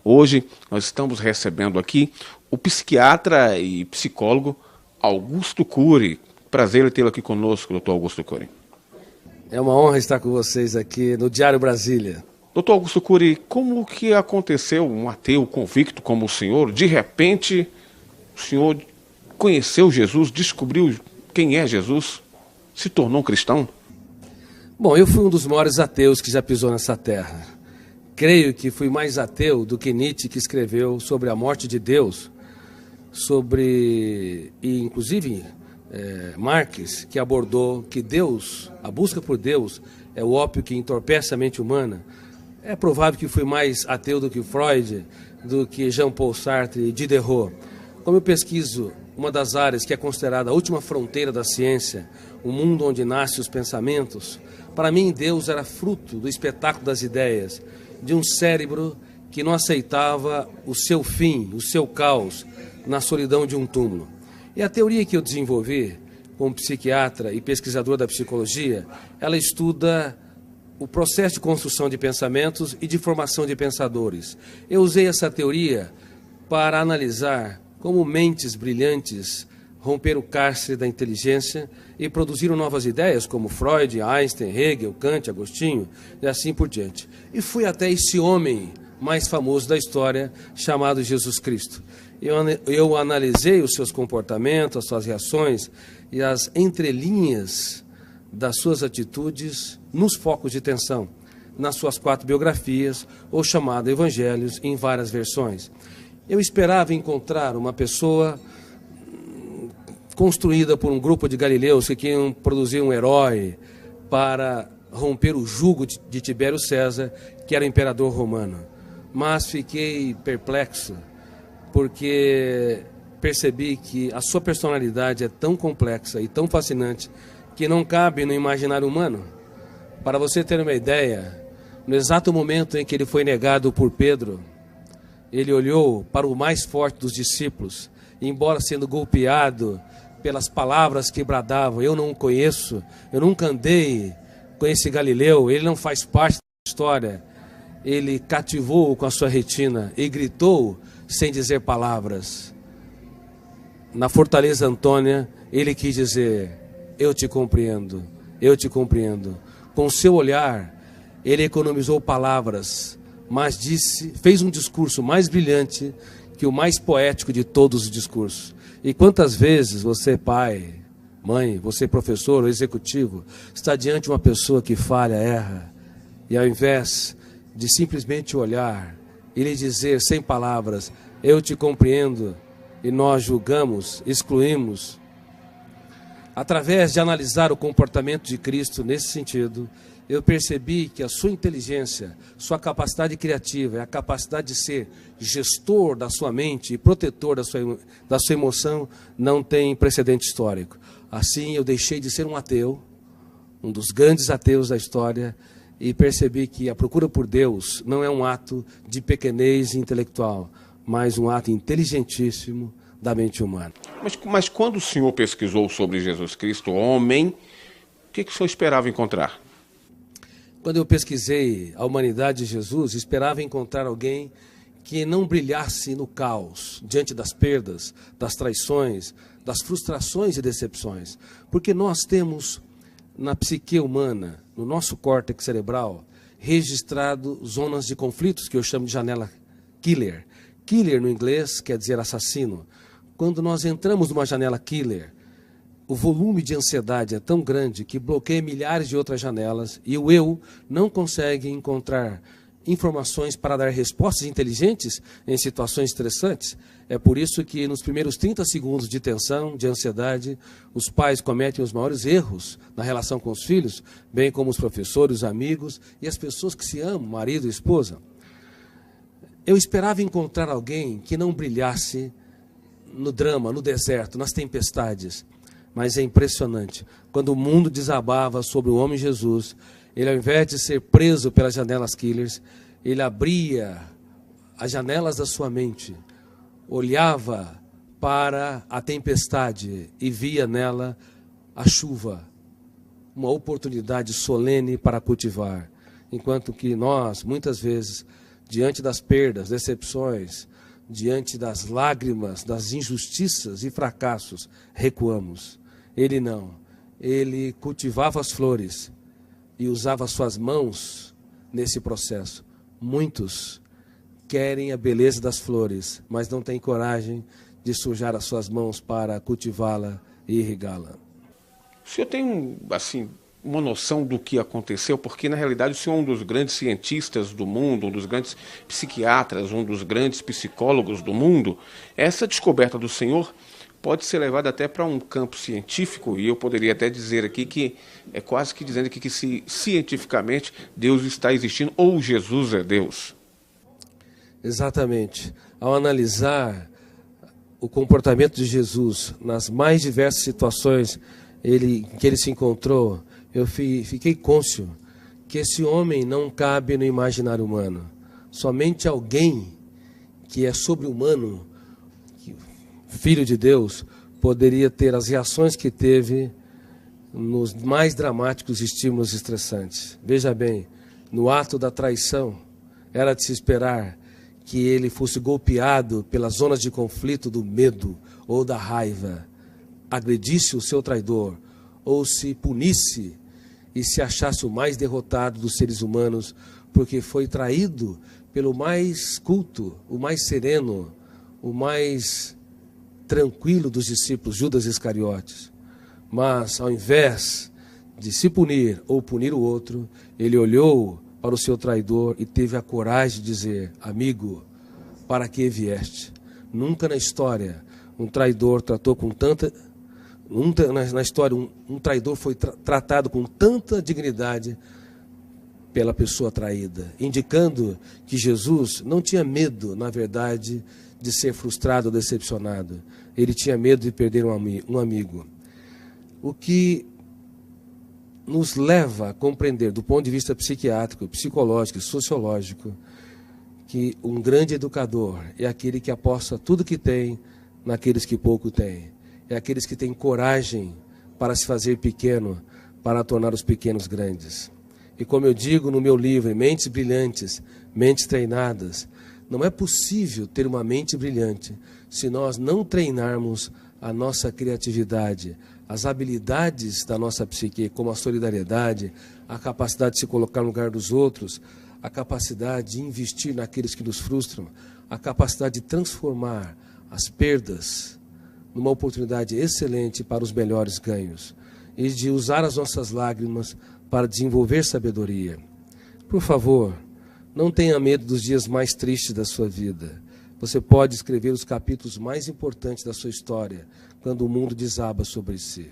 Hoje nós estamos recebendo aqui o psiquiatra e psicólogo Augusto Cury. Prazer tê-lo aqui conosco, doutor Augusto Cury. É uma honra estar com vocês aqui no Diário Brasília. Doutor Augusto Cury, como que aconteceu um ateu convicto como o senhor? De repente, o senhor conheceu Jesus, descobriu quem é Jesus, se tornou um cristão? Bom, eu fui um dos maiores ateus que já pisou nessa terra. Creio que fui mais ateu do que Nietzsche, que escreveu sobre a morte de Deus, e inclusive Marx, que abordou que Deus, a busca por Deus, é o ópio que entorpece a mente humana. É provável que fui mais ateu do que Freud, do que Jean-Paul Sartre e Diderot. Como eu pesquiso uma das áreas que é considerada a última fronteira da ciência, o mundo onde nascem os pensamentos, para mim Deus era fruto do espetáculo das ideias, de um cérebro que não aceitava o seu fim, o seu caos, na solidão de um túmulo. E a teoria que eu desenvolvi como psiquiatra e pesquisador da psicologia, ela estuda o processo de construção de pensamentos e de formação de pensadores. Eu usei essa teoria para analisar como mentes brilhantes romperam o cárcere da inteligência e produziram novas ideias, como Freud, Einstein, Hegel, Kant, Agostinho e assim por diante. E fui até esse homem mais famoso da história, chamado Jesus Cristo. Eu analisei os seus comportamentos, as suas reações e as entrelinhas das suas atitudes nos focos de tensão, nas suas 4 biografias, ou chamado Evangelhos, em várias versões. Eu esperava encontrar uma pessoa construída por um grupo de galileus que queriam produzir um herói para romper o jugo de Tibério César, que era o imperador romano. Mas fiquei perplexo, porque percebi que a sua personalidade é tão complexa e tão fascinante que não cabe no imaginário humano. Para você ter uma ideia, no exato momento em que ele foi negado por Pedro, ele olhou para o mais forte dos discípulos, e embora sendo golpeado pelas palavras que bradavam, eu não o conheço, eu nunca andei com esse Galileu, ele não faz parte da história, ele cativou-o com a sua retina e gritou sem dizer palavras. Na Fortaleza Antônia, ele quis dizer: eu te compreendo, eu te compreendo. Com o seu olhar, ele economizou palavras, mas fez um discurso mais brilhante que o mais poético de todos os discursos. E quantas vezes você, pai, mãe, você, professor ou executivo, está diante de uma pessoa que falha, erra, e ao invés de simplesmente olhar e lhe dizer sem palavras: eu te compreendo, e nós julgamos, excluímos. Através de analisar o comportamento de Cristo nesse sentido, eu percebi que a sua inteligência, sua capacidade criativa, a capacidade de ser gestor da sua mente e protetor da sua emoção não tem precedente histórico. Assim, eu deixei de ser um ateu, um dos grandes ateus da história, e percebi que a procura por Deus não é um ato de pequenez intelectual, mas um ato inteligentíssimo da mente humana. Mas quando o senhor pesquisou sobre Jesus Cristo, homem, o que o senhor esperava encontrar? Quando eu pesquisei a humanidade de Jesus, esperava encontrar alguém que não brilhasse no caos, diante das perdas, das traições, das frustrações e decepções. Porque nós temos na psique humana, no nosso córtex cerebral, registrado zonas de conflitos que eu chamo de janela killer. Killer no inglês quer dizer assassino. Quando nós entramos numa janela killer, o volume de ansiedade é tão grande que bloqueia milhares de outras janelas e o eu não consegue encontrar informações para dar respostas inteligentes em situações estressantes. É por isso que nos primeiros 30 segundos de tensão, de ansiedade, os pais cometem os maiores erros na relação com os filhos, bem como os professores, os amigos e as pessoas que se amam, marido e esposa. Eu esperava encontrar alguém que não brilhasse no drama, no deserto, nas tempestades. Mas é impressionante, quando o mundo desabava sobre o homem Jesus, ele, ao invés de ser preso pelas janelas killers, ele abria as janelas da sua mente, olhava para a tempestade e via nela a chuva, uma oportunidade solene para cultivar. Enquanto que nós, muitas vezes, diante das perdas, decepções, diante das lágrimas, das injustiças e fracassos, recuamos. Ele não. Ele cultivava as flores e usava suas mãos nesse processo. Muitos querem a beleza das flores, mas não têm coragem de sujar as suas mãos para cultivá-la e irrigá-la. O senhor tem, assim, uma noção do que aconteceu? Porque, na realidade, o senhor é um dos grandes cientistas do mundo, um dos grandes psiquiatras, um dos grandes psicólogos do mundo. Essa descoberta do senhor pode ser levada até para um campo científico, e eu poderia até dizer aqui que é quase que dizendo aqui que se cientificamente Deus está existindo, ou Jesus é Deus. Exatamente. Ao analisar o comportamento de Jesus nas mais diversas situações que ele se encontrou, eu fiquei cônscio que esse homem não cabe no imaginário humano. Somente alguém que é sobre-humano, filho de Deus, poderia ter as reações que teve nos mais dramáticos estímulos estressantes. Veja bem, no ato da traição, era de se esperar que ele fosse golpeado pelas zonas de conflito do medo ou da raiva, agredisse o seu traidor, ou se punisse e se achasse o mais derrotado dos seres humanos, porque foi traído pelo mais culto, o mais sereno, o mais tranquilo dos discípulos, Judas Iscariotes. Mas, ao invés de se punir ou punir o outro, ele olhou para o seu traidor e teve a coragem de dizer: amigo, para que vieste? Nunca na história um traidor tratou com tanta... Na história, um traidor foi tratado com tanta dignidade pela pessoa traída, indicando que Jesus não tinha medo, na verdade, de ser frustrado ou decepcionado. Ele tinha medo de perder um amigo. O que nos leva a compreender, do ponto de vista psiquiátrico, psicológico e sociológico, que um grande educador é aquele que aposta tudo que tem naqueles que pouco têm. É aqueles que têm coragem para se fazer pequeno, para tornar os pequenos grandes. E como eu digo no meu livro, Mentes Brilhantes, Mentes Treinadas, não é possível ter uma mente brilhante se nós não treinarmos a nossa criatividade, as habilidades da nossa psique, como a solidariedade, a capacidade de se colocar no lugar dos outros, a capacidade de investir naqueles que nos frustram, a capacidade de transformar as perdas numa oportunidade excelente para os melhores ganhos e de usar as nossas lágrimas para desenvolver sabedoria. Por favor, não tenha medo dos dias mais tristes da sua vida. Você pode escrever os capítulos mais importantes da sua história quando o mundo desaba sobre si.